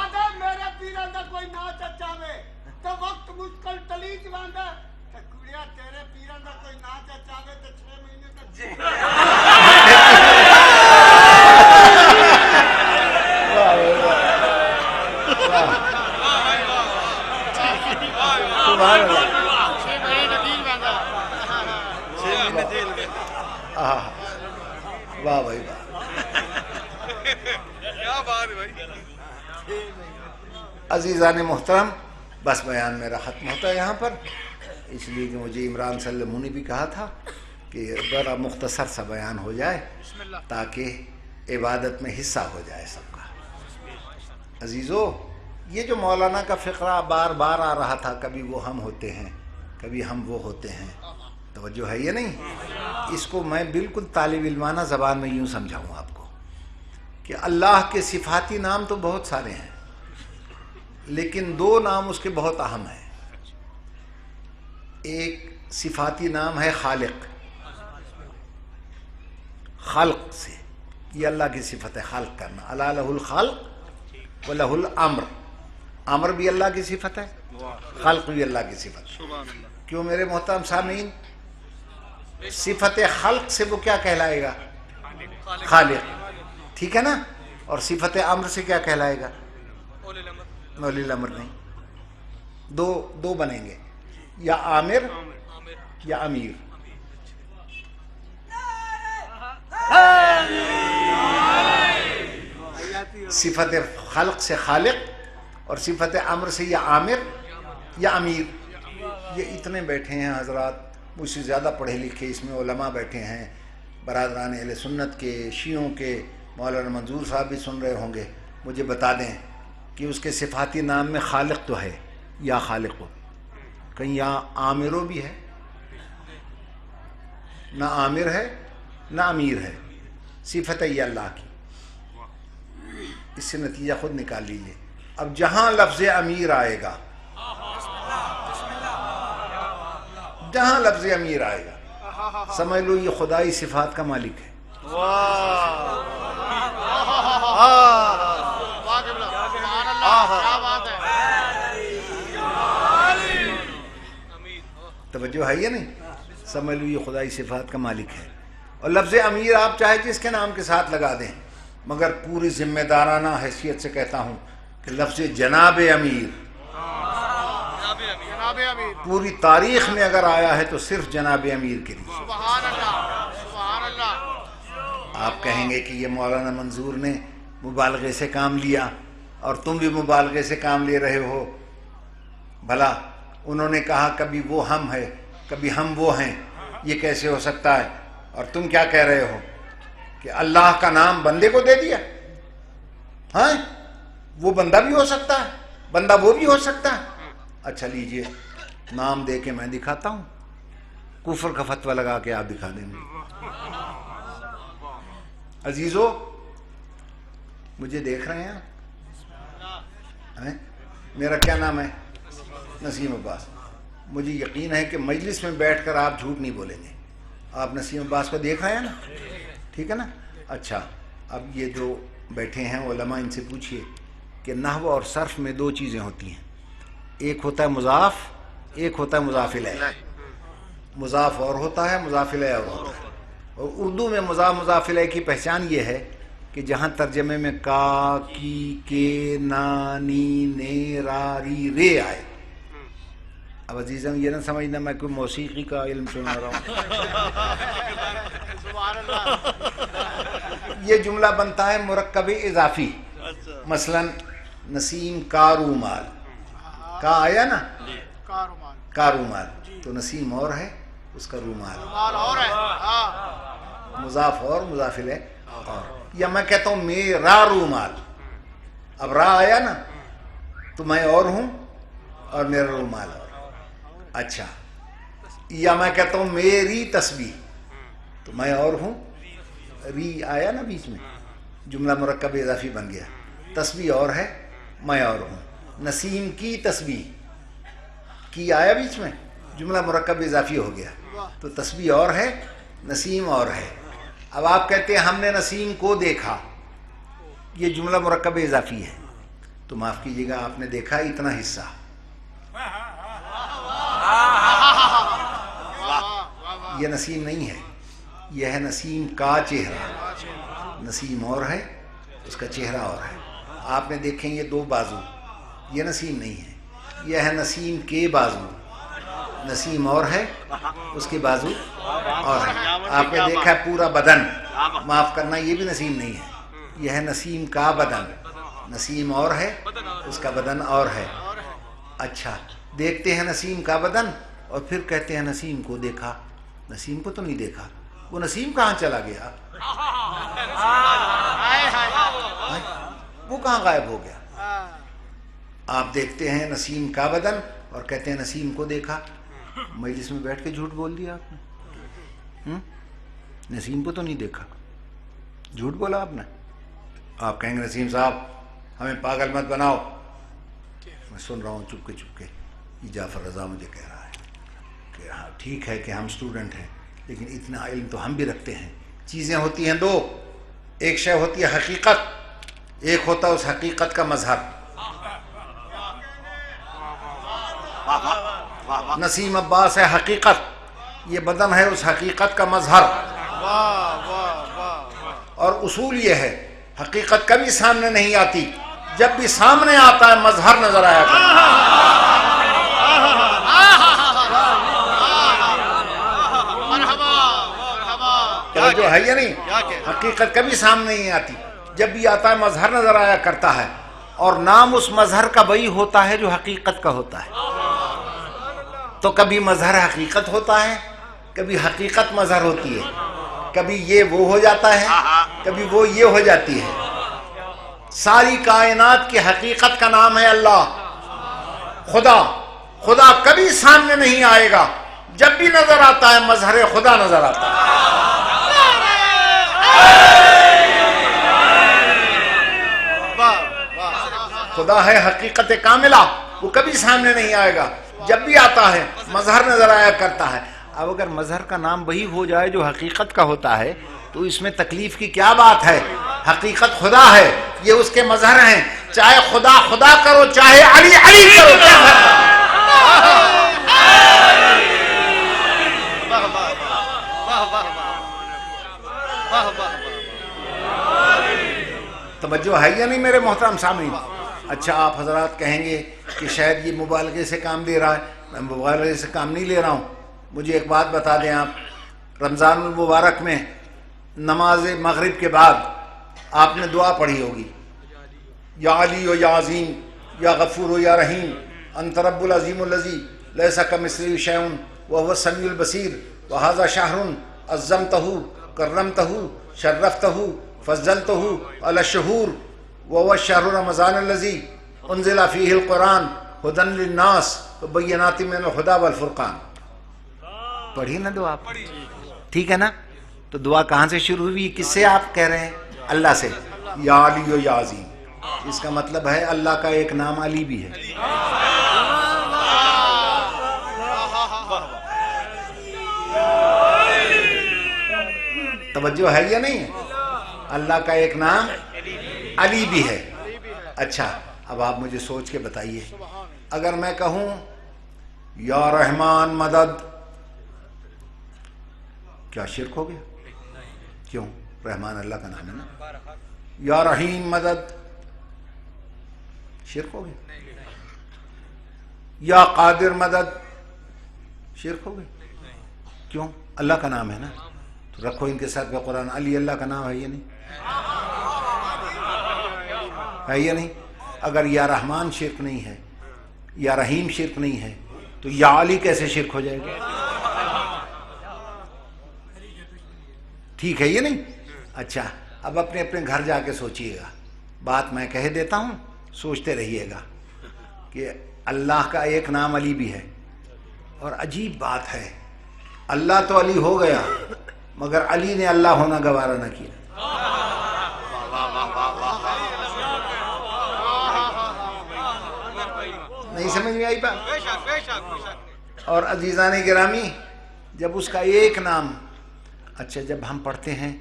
آدھے میرے پیران دا کوئی ناچ اچاوے تو وقت مشکل تلی جواندہ تو کڑیا تیرے پیران دا کوئی ناچ اچاوے تو 6 مہینے تک واہ بھائی واہ. عزیزان محترم، بس بیان میرا ختم ہوتا ہے یہاں پر، اس لیے کہ مجھے عمران سلموں نے بھی کہا تھا کہ بڑا مختصر سا بیان ہو جائے تاکہ عبادت میں حصہ ہو جائے سب کا. عزیزو، یہ جو مولانا کا فقرہ بار بار آ رہا تھا، کبھی وہ ہم ہوتے ہیں کبھی ہم وہ ہوتے ہیں، توجہ ہے یہ نہیں؟ اس کو میں بالکل طالب علمانہ زبان میں یوں سمجھاؤں آپ کو کہ اللہ کے صفاتی نام تو بہت سارے ہیں، لیکن 2 نام اس کے بہت اہم ہیں. ایک صفاتی نام ہے خالق، خلق سے، یہ اللہ کی صفت ہے خلق کرنا. الا لہ الخلق ولہ الامر، امر بھی اللہ کی صفت ہے، خلق بھی اللہ کی صفت ہے. کیوں میرے محترم سامعین؟ صفت خلق سے وہ کیا کہلائے گا؟ خالق، ٹھیک ہے نا؟ اور صفت امر سے کیا کہلائے گا؟ اولی الامر. نہیں، دو بنیں گے، یا عامر یا امیر. صفت خلق سے خالق اور صفت امر سے یا عامر یا امیر. یہ اتنے بیٹھے ہیں حضرات مجھ سے زیادہ پڑھے لکھے، اس میں علماء بیٹھے ہیں، برادران اہل سنت کے، شیعوں کے، مولانا منظور صاحب بھی سن رہے ہوں گے. مجھے بتا دیں کہ اس کے صفاتی نام میں خالق تو ہے، یا خالق ہو، کہیں یہاں عامرو بھی ہے؟ نہ عامر ہے نہ امیر ہے، صفت ہے یہ اللہ کی. اس سے نتیجہ خود نکال لیجیے. اب جہاں لفظ امیر آئے گا، جہاں لفظ امیر آئے گا، سمجھ لو یہ خدائی صفات کا مالک ہے. توجہ ہے یہ نہیں؟ سمجھ لو یہ خدائی صفات کا مالک ہے. اور لفظ امیر آپ چاہے جس کے نام کے ساتھ لگا دیں، مگر پوری ذمہ دارانہ حیثیت سے کہتا ہوں کہ لفظ جناب امیر پوری تاریخ میں اگر آیا ہے تو صرف جناب امیر کے لیے. آپ کہیں گے کہ یہ مولانا منظور نے مبالغے سے کام لیا اور تم بھی مبالغے سے کام لے رہے ہو. بھلا انہوں نے کہا کبھی وہ ہم ہے کبھی ہم وہ ہیں، یہ کیسے ہو سکتا ہے؟ اور تم کیا کہہ رہے ہو کہ اللہ کا نام بندے کو دے دیا؟ ہاں، وہ بندہ بھی ہو سکتا ہے، بندہ وہ بھی ہو سکتا ہے. اچھا لیجئے نام دے کے میں دکھاتا ہوں، کفر کا فتویٰ لگا کے آپ دکھا دیں گے. عزیزو مجھے دیکھ رہے ہیں آپ؟ میرا کیا نام ہے؟ نسیم عباس. مجھے یقین ہے کہ مجلس میں بیٹھ کر آپ جھوٹ نہیں بولیں گے. آپ نسیم عباس کو دیکھ رہے ہیں نا؟ ٹھیک ہے نا؟ اچھا، اب یہ جو بیٹھے ہیں علماء، ان سے پوچھئے کہ نحو اور صرف میں دو چیزیں ہوتی ہیں، ایک ہوتا ہے مضاف، ایک ہوتا ہے مضاف الیہ. مضاف اور ہوتا ہے، مضاف الیہ اور ہوتا ہے. اور اردو میں مضاف الیہ کی پہچان یہ ہے کہ جہاں ترجمے میں کا، کی، کے، نا، نی، نے، را، ری، رے آئے. اب عزیزم یہ نہ سمجھنا میں کوئی موسیقی کا علم سنا رہا ہوں. یہ جملہ بنتا ہے مرکب اضافی. مثلا نسیم کا رومال، کا آیا نا، کا رومال، تو نسیم اور ہے، اس کا رومال مضاف اور مضاف الیہ اور. یا میں کہتا ہوں میرا رومال، اب را آیا نا تو میں اور ہوں اور میرا رومال اور. اچھا، یا میں کہتا ہوں میری تسبیح تو میں اور ہوں، ری آیا نا بیچ میں، جملہ مرکب اضافی بن گیا. تسبیح اور ہے، میں اور ہوں. نسیم کی تسبیح، کی آیا بیچ میں، جملہ مرکب اضافی ہو گیا، تو تسبیح اور ہے، نسیم اور ہے. اب آپ کہتے ہیں ہم نے نسیم کو دیکھا، یہ جملہ مرکب اضافی ہے، تو معاف کیجیے گا آپ نے دیکھا اتنا حصہ، یہ نسیم نہیں ہے، یہ ہے نسیم کا چہرہ. نسیم اور ہے، اس کا چہرہ اور ہے. آپ نے دیکھیں یہ دو بازو، یہ نسیم نہیں ہے، یہ ہے نسیم کے بازو. نسیم اور ہے، اس کے بازو اور ہے. آپ نے دیکھا ہے پورا بدن، معاف کرنا یہ بھی نسیم نہیں ہے، یہ ہے نسیم کا بدن. نسیم اور ہے، اس کا بدن اور ہے. اچھا، دیکھتے ہیں نسیم کا بدن اور پھر کہتے ہیں نسیم کو دیکھا. نسیم کو تو نہیں دیکھا، وہ نسیم کہاں چلا گیا؟ وہ کہاں غائب ہو گیا؟ آپ دیکھتے ہیں نسیم کا بدن اور کہتے ہیں نسیم کو دیکھا. مجلس میں بیٹھ کے جھوٹ بول دیا آپ نے. نسیم کو تو نہیں دیکھا، جھوٹ بولا آپ نے. آپ کہیں گے نسیم صاحب ہمیں پاگل مت بناؤ. میں سن رہا ہوں چپ کے یہ جعفر رضا مجھے کہہ رہا ہے کہ ہاں ٹھیک ہے کہ ہم اسٹوڈنٹ ہیں لیکن اتنا علم تو ہم بھی رکھتے ہیں. چیزیں ہوتی ہیں دو، ایک شے ہوتی ہے حقیقت، ایک ہوتا ہے اس حقیقت کا مظہر. نسیم عباس ہے حقیقت، یہ بدن ہے اس حقیقت کا مظہر. اور اصول یہ ہے حقیقت کبھی سامنے نہیں آتی، جب بھی سامنے آتا ہے مظہر نظر آیا کرتا ہے. جو ہے یا نہیں، حقیقت کبھی سامنے نہیں آتی، جب بھی آتا ہے مظہر نظر آیا کرتا ہے. اور نام اس مظہر کا وہی ہوتا ہے جو حقیقت کا ہوتا ہے. تو کبھی مظہر حقیقت ہوتا ہے، کبھی حقیقت مظہر ہوتی ہے، کبھی یہ وہ ہو جاتا ہے، کبھی وہ یہ ہو جاتی ہے. ساری کائنات کی حقیقت کا نام ہے اللہ. خدا، خدا کبھی سامنے نہیں آئے گا، جب بھی نظر آتا ہے مظہر خدا نظر آتا ہے. خدا ہے حقیقت کاملہ، وہ کبھی سامنے نہیں آئے گا، جب بھی آتا ہے مظہر نظر آیا کرتا ہے. اب اگر مظہر کا نام وہی ہو جائے جو حقیقت کا ہوتا ہے تو اس میں تکلیف کی کیا بات ہے؟ حقیقت خدا ہے، یہ اس کے مظہر ہیں. چاہے خدا خدا کرو، چاہے علی علی کرو، کیا فرق ہے؟ توجہ ہے یا نہیں میرے محترم سامعین؟ اچھا، آپ حضرات کہیں گے کہ شاید یہ مبالغے سے کام لے رہا ہے. میں مبالغے سے کام نہیں لے رہا ہوں. مجھے ایک بات بتا دیں آپ، رمضان المبارک میں نماز مغرب کے بعد آپ نے دعا پڑھی ہوگی، یا علی و یا عظیم یا غفور و یا رحیم انت رب العظیم الذی لیس کمثلہ شیء وہو السمیع البصیر وہذا شہر عظمتہ کرمتہ شرفتہ فضلتہ علی الشہور وہو الشہر رمضان الذی انزل فیہ القرآن ھدی للناس وبینات من الھدی والفرقان. پڑھی نا دعا؟ ٹھیک ہے نا؟ تو دعا کہاں سے شروع ہوئی؟ کس سے آپ کہہ رہے ہیں؟ اللہ سے. یا علی و یا عظیم، اس کا مطلب ہے اللہ کا ایک نام علی بھی ہے. توجہ ہے یا نہیں؟ اللہ کا ایک نام علی بھی ہے. اچھا اب آپ مجھے سوچ کے بتائیے، اگر میں کہوں یا رحمان مدد، کیا شرک ہو گیا؟ کیوں؟ رحمان اللہ کا نام ہے نا. یا رحیم مدد، شرک ہو گیا. یا قادر مدد، شرک ہو گیا. کیوں؟ اللہ کا نام ہے نا. تو رکھو ان کے ساتھ کا قرآن. علی اللہ کا نام ہے یا نہیں؟ ہے یا نہیں؟ اگر یا رحمان شرک نہیں ہے، یا رحیم شرک نہیں ہے، تو یا علی کیسے شرک ہو جائے گا؟ ٹھیک ہے یہ نہیں؟ اچھا اب اپنے اپنے گھر جا کے سوچئے گا. بات میں کہہ دیتا ہوں، سوچتے رہیے گا کہ اللہ کا ایک نام علی بھی ہے. اور عجیب بات ہے، اللہ تو علی ہو گیا مگر علی نے اللہ ہونا گوارا نہ کیا. نہیں سمجھ میں آئی بات؟ اور عزیزان گرامی، جب اس کا ایک نام، اچھا جب ہم پڑھتے ہیں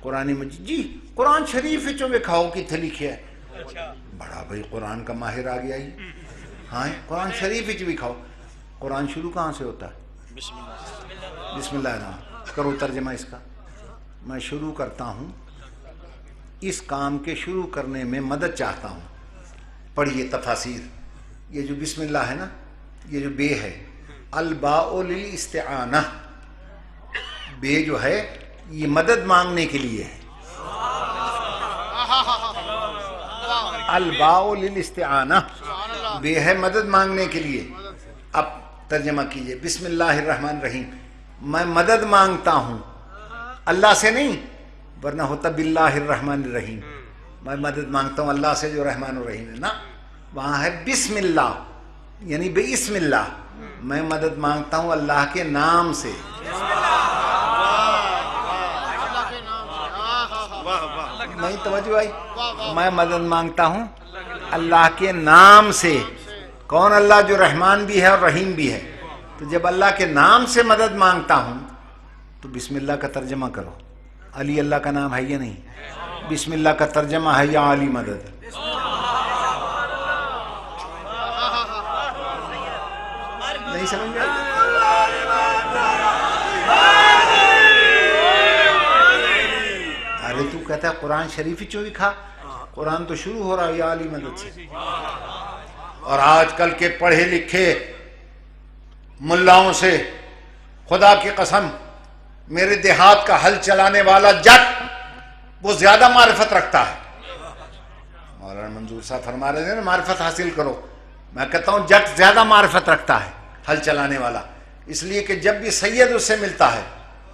قرآن مجید، جی قرآن شریف چو وکھاؤ کتنے لکھے ہے، بڑا بھائی قرآن کا ماہر آ گیا ہی. ہاں قرآن شریف چو وکھاؤ. قرآن شروع کہاں سے ہوتا ہے؟ بسم اللہ الرحمن. کرو ترجمہ اس کا. میں شروع کرتا ہوں، اس کام کے شروع کرنے میں مدد چاہتا ہوں. پڑھیے تفاسیر. یہ جو بسم اللہ ہے نا، یہ جو بے ہے، الباء للاستعانہ، بے جو ہے یہ مدد مانگنے کے لیے ہے. الباء للاستعانہ، بے ہے مدد مانگنے کے لیے. اب ترجمہ کیجئے. بسم اللہ الرحمن الرحیم، میں مدد مانگتا ہوں اللہ سے نہیں، ورنہ ہوتا باللہ الرحمن الرحیم. میں مدد مانگتا ہوں اللہ سے جو رحمان الرحیم ہے نا. وہاں ہے بسم اللہ، یعنی بسم اللہ، میں مدد مانگتا ہوں اللہ کے نام سے. نہیں توجہ آئی؟ میں مدد مانگتا ہوں اللہ کے نام سے. کون؟ اللہ جو رحمان بھی ہے اور رحیم بھی ہے. تو جب اللہ کے نام سے مدد مانگتا ہوں تو بسم اللہ کا ترجمہ کرو. علی اللہ کا نام ہے یا نہیں؟ بسم اللہ کا ترجمہ ہے یا علی مدد. نہیں سمجھ میں آئی؟ ارے تو کہتا ہے قرآن شریف ہی چوئی کھا، قرآن تو شروع ہو رہا ہے یا علی مدد سے. اور آج کل کے پڑھے لکھے ملاؤں سے خدا کی قسم، میرے دیہات کا حل چلانے والا جٹ وہ زیادہ معرفت رکھتا ہے. مولانا منظور صاحب فرما رہے تھے نا معرفت حاصل کرو. میں کہتا ہوں جٹ زیادہ معرفت رکھتا ہے حل چلانے والا، اس لیے کہ جب بھی سید اس سے ملتا ہے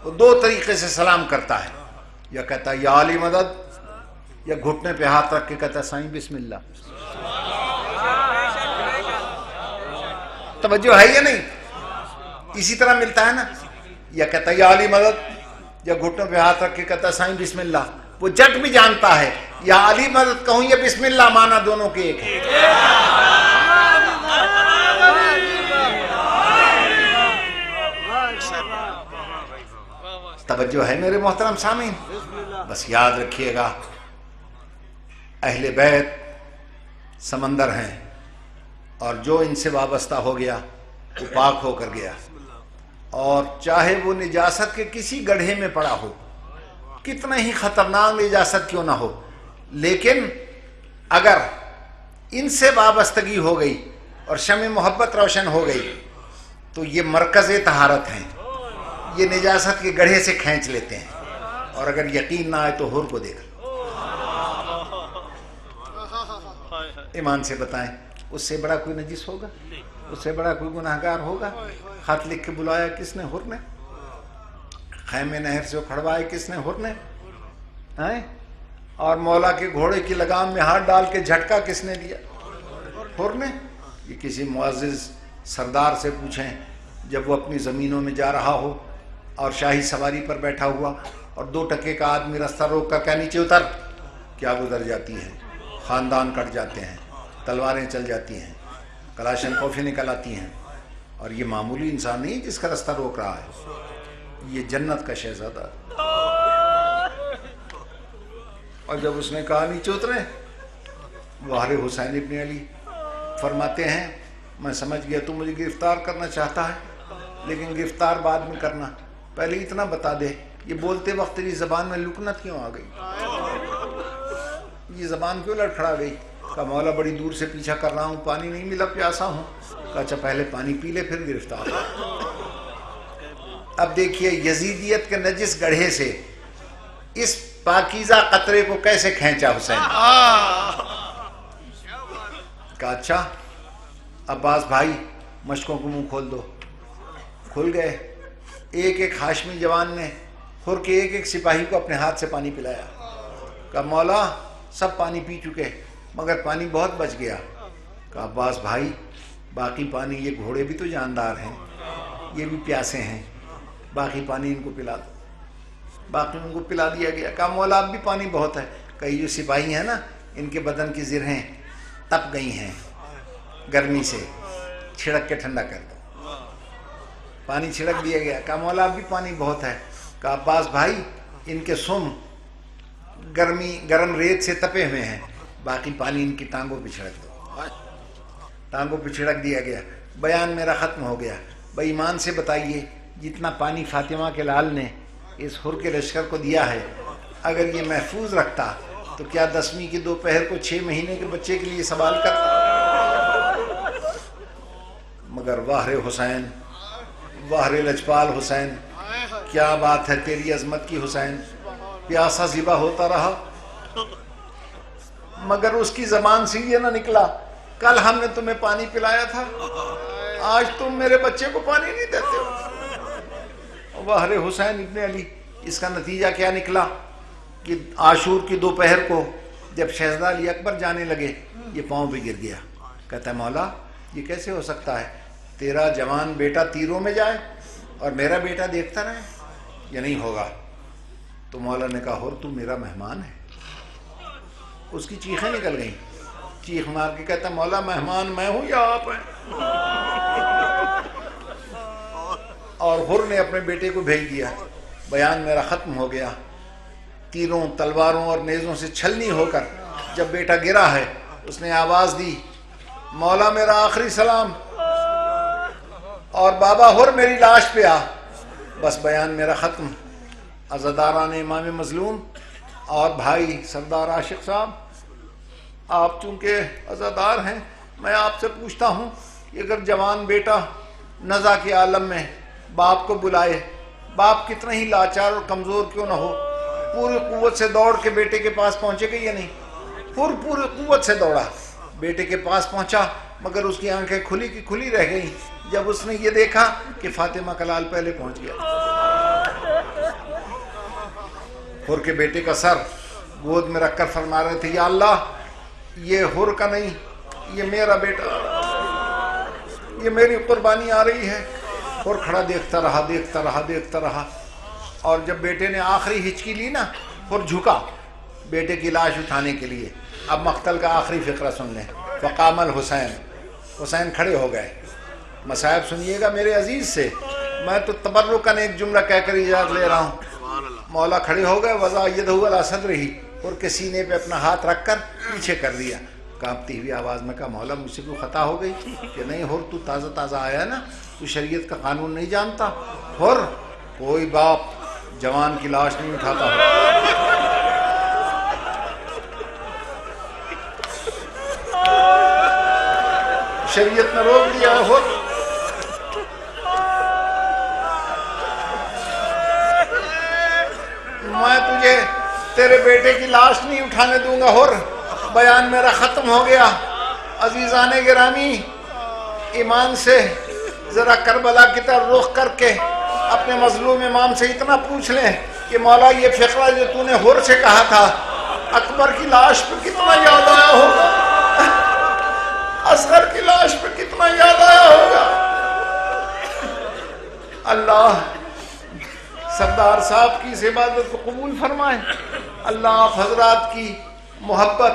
وہ دو طریقے سے سلام کرتا ہے. یا کہتا ہے یا علی مدد، یا گھٹنے پہ ہاتھ رکھ کے کہتا ہے سائیں بسم اللہ. توجہ ہے یا نہیں؟ اسی طرح ملتا ہے نا. یا کہتا ہے یا علی مدد، یا گھٹنوں پہ ہاتھ رکھ کے کہتا ہے سائیں بسم اللہ. وہ جٹ بھی جانتا ہے یا علی مدد کہوں یا بسم اللہ، مانا دونوں کے ایک ہے. توجہ ہے میرے محترم سامعین؟ بس یاد رکھیے گا، اہل بیت سمندر ہیں، اور جو ان سے وابستہ ہو گیا وہ پاک ہو کر گیا. اور چاہے وہ نجاست کے کسی گڑھے میں پڑا ہو، کتنا ہی خطرناک نجاست کیوں نہ ہو، لیکن اگر ان سے وابستگی ہو گئی اور شمع محبت روشن ہو گئی تو یہ مرکز طہارت ہیں، یہ نجاست کے گڑھے سے کھینچ لیتے ہیں. اور اگر یقین نہ آئے تو حر کو دیکھ لو. ایمان سے بتائیں اس سے بڑا کوئی نجس ہوگا؟ اس سے بڑا کوئی گناہگار ہوگا؟ خط لکھ کے بلایا کس نے؟ حر نے. خیمے نہر سے کھڑوائے کس نے؟ حر نے. اور مولا کے گھوڑے کی لگام میں ہاتھ ڈال کے جھٹکا کس نے دیا؟ حر نے. یہ کسی معزز سردار سے پوچھیں جب وہ اپنی زمینوں میں جا رہا ہو اور شاہی سواری پر بیٹھا ہوا اور 2 ٹکے کا آدمی رستہ روک کر کہ نیچے اتر، کیا گزر جاتی ہے؟ خاندان کٹ جاتے ہیں، تلواریں چل جاتی ہیں، کلاشن کوفی نکل آتی ہیں. اور یہ معمولی انسان نہیں جس کا رستہ روک رہا ہے، یہ جنت کا شہزادہ. اور جب اس نے کہا نیچے اترے، وہر حسین ابن علی فرماتے ہیں میں سمجھ گیا تو مجھے گرفتار کرنا چاہتا ہے، لیکن گرفتار بعد میں کرنا، پہلے اتنا بتا دے یہ بولتے وقت تیری زبان میں لکنت کیوں آ گئی؟ یہ زبان کیوں لڑکھڑا گئی؟ کہا مولا بڑی دور سے پیچھا کر رہا ہوں، پانی نہیں ملا، پیاسا ہوں. کہا اچھا پہلے پانی پی لے پھر گرفتار. اب دیکھیے یزیدیت کے نجس گڑھے سے اس پاکیزہ قطرے کو کیسے کھینچا حسین. کہا اچھا عباس بھائی مشکوں کو منہ کھول دو. کھل گئے. ایک ایک ہاشمی جوان نے حر کے ایک ایک سپاہی کو اپنے ہاتھ سے پانی پلایا. کہا مولا سب پانی پی چکے مگر پانی بہت بچ گیا. کہا عباس بھائی باقی پانی، یہ گھوڑے بھی تو جاندار ہیں، یہ بھی پیاسے ہیں، باقی پانی ان کو پلا دو. باقی ان کو پلا دیا گیا. کہا مولا اب بھی پانی بہت ہے. کئی جو سپاہی ہیں نا ان کے بدن کی زرہیں تپ گئی ہیں گرمی سے، چھڑک کے ٹھنڈا کر دو. پانی چھڑک دیا گیا. کہا مولا اب بھی پانی بہت ہے. کہا عباس بھائی ان کے سم گرم ریت سے تپے ہوئے ہیں، باقی پانی ان کی ٹانگوں پہ چھڑک دو. ٹانگوں پہ چھڑک دیا گیا. بیان میرا ختم ہو گیا. بھائی ایمان سے بتائیے جتنا پانی فاطمہ کے لال نے اس حر کے لشکر کو دیا ہے اگر یہ محفوظ رکھتا تو کیا 10ویں کی دوپہر کو 6 مہینے کے بچے کے لیے سوال کرتا؟ مگر واہر حسین، واہر لجپال حسین، کیا بات ہے تیری عظمت کی حسین. پیاسا ذبح ہوتا رہا مگر اس کی زبان سے یہ نہ نکلا کل ہم نے تمہیں پانی پلایا تھا، آج تم میرے بچے کو پانی نہیں دیتے ہو. واہر حسین ابن علی. اس کا نتیجہ کیا نکلا کہ عاشور کی دوپہر کو جب شہزادہ علی اکبر جانے لگے یہ پاؤں پہ گر گیا. کہتا ہے مولا یہ کیسے ہو سکتا ہے، تیرا جوان بیٹا تیروں میں جائے اور میرا بیٹا دیکھتا رہے، یہ نہیں ہوگا. تو مولا نے کہا حر تو میرا مہمان ہے. اس کی چیخیں نکل گئیں. چیخ مار کے کہتا مولا مہمان میں ہوں یا آپ ہیں؟ اور حر نے اپنے بیٹے کو بھیج دیا. بیان میرا ختم ہو گیا. تیروں تلواروں اور نیزوں سے چھلنی ہو کر جب بیٹا گرا ہے اس نے آواز دی مولا میرا آخری سلام اور بابا حر میری لاش پہ آ. بس بیان میرا ختم. عزاداران امام مظلوم اور بھائی سردار عاشق صاحب، آپ چونکہ عزادار ہیں میں آپ سے پوچھتا ہوں کہ اگر جوان بیٹا نزا کے عالم میں باپ کو بلائے، باپ کتنا ہی لاچار اور کمزور کیوں نہ ہو پوری قوت سے دوڑ کے بیٹے کے پاس پہنچے گا یا نہیں؟ پوری قوت سے دوڑا، بیٹے کے پاس پہنچا مگر اس کی آنکھیں کھلی کی کھلی رہ گئیں جب اس نے یہ دیکھا کہ فاطمہ کا لال پہلے پہنچ گیا. حر کے بیٹے کا سر گود میں رکھ کر فرما رہے تھے یا اللہ یہ حر کا نہیں، یہ میرا بیٹا، یہ میری قربانی آ رہی ہے. حر کھڑا دیکھتا رہا اور جب بیٹے نے آخری ہچکی لی نا حر جھکا بیٹے کی لاش اٹھانے کے لیے. اب مقتل کا آخری فقرہ سن لیں. فقام الحسین، حسین کھڑے ہو گئے. مصائب سنیے گا میرے عزیز سے، میں تو تبرکاً ایک جملہ کہہ کر اجازت لے رہا ہوں. مولا کھڑے ہو گئے. وضع یدہ علی صدرہ، حر کے سینے پہ اپنا ہاتھ رکھ کر پیچھے کر دیا. کانپتی ہوئی آواز میں کہا مولا مجھ سے کوئی خطا ہو گئی؟ کہ نہیں حر تو تازہ آیا نا، تو شریعت کا قانون نہیں جانتا. حر کوئی باپ جوان کی لاش نہیں اٹھاتا. شریعت نے روک دیا. حر میں تیرے بیٹے کی لاش نہیں اٹھانے دوں گا. اور بیان میرا ختم ہو گیا. عزیزان گرامی، ایمان سے ذرا کربلا کی طرف رخ کر کے اپنے مظلوم امام سے اتنا پوچھ لیں کہ مولا یہ فقرہ جو تو نے ہور سے کہا تھا اکبر کی لاش پہ کتنا یاد آیا ہوگا، اصغر کی لاش پہ کتنا یاد آیا ہوگا. اللہ سردار صاحب کی اس عبادت کو قبول فرمائے. اللہ آپ حضرات کی محبت،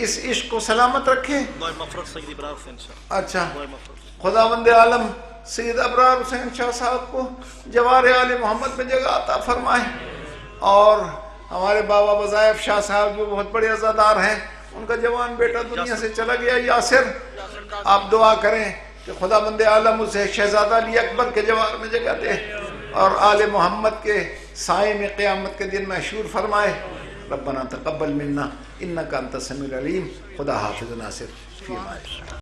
اس عشق کو سلامت رکھے. دعائے مغفرت سید ابرار حسین شاہ. اچھا، دعائے مغفرت. خداوند عالم سید ابرار حسین شاہ صاحب کو جوار آل محمد میں جگہ عطا فرمائے. اور ہمارے بابا وظائف شاہ صاحب جو بہت بڑے عزادار ہیں، ان کا جوان بیٹا دنیا سے چلا گیا یاسر. آپ دعا کریں کہ خداوند عالم اسے شہزادہ علی اکبر کے جوار میں جگہ دے اور آل محمد کے سائے میں قیامت کے دن محشور فرمائے. ربنا تقبل منا انک انت السمیع العلیم. خدا حافظ ناصر فی امان اللہ.